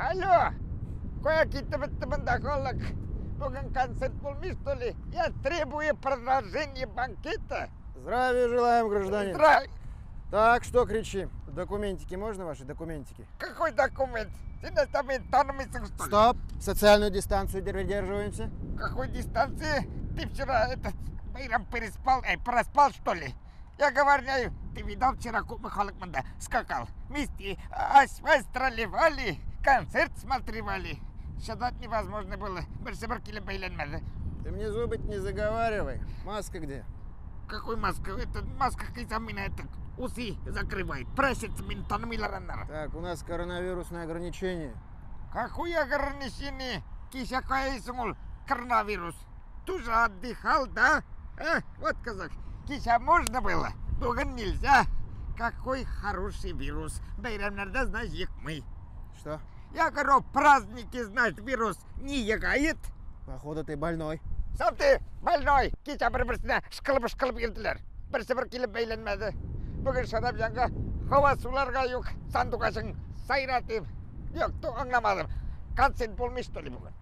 Алло, кое-какие-то бандахолок. Боган концерт полмистоли. Я требую продолжения банкета. Здравия желаем, гражданин. Здравия. Так, что кричим? Документики можно, ваши документики? Какой документ? Ты на там что ли? Стоп! Социальную дистанцию придерживаемся. Какой дистанции? Ты вчера Байрам проспал, что ли? Я говорю, ты видал вчера Михалыкманда скакал? Вместе асфальтировали, концерт смотревали. Шадать невозможно было. Ты мне зубы не заговаривай. Маска где? Какой маска? Это маска меня это усы закрывает. Пресец минтон миллараннар. Так, у нас коронавирусное ограничение. Какое ограничение? Киша каисумул коронавирус. Ты же отдыхал, да? Вот казах. Киша можно было, Боган нельзя. Какой хороший вирус. Байрамнарда знаешь их мы. Что? Я говорю, праздники, знаешь, вирус не ягает. Походу ты больной. Сам ты больной. Киша бір-бірсіне шқылып келділер. Бірсі-бір келіп бейленмеді. Бүгін шадап жаңға хава суларға yok. Сандуғашың сайратып. Yok, аңламадым. Концерт болмеш, что ли, бүгін?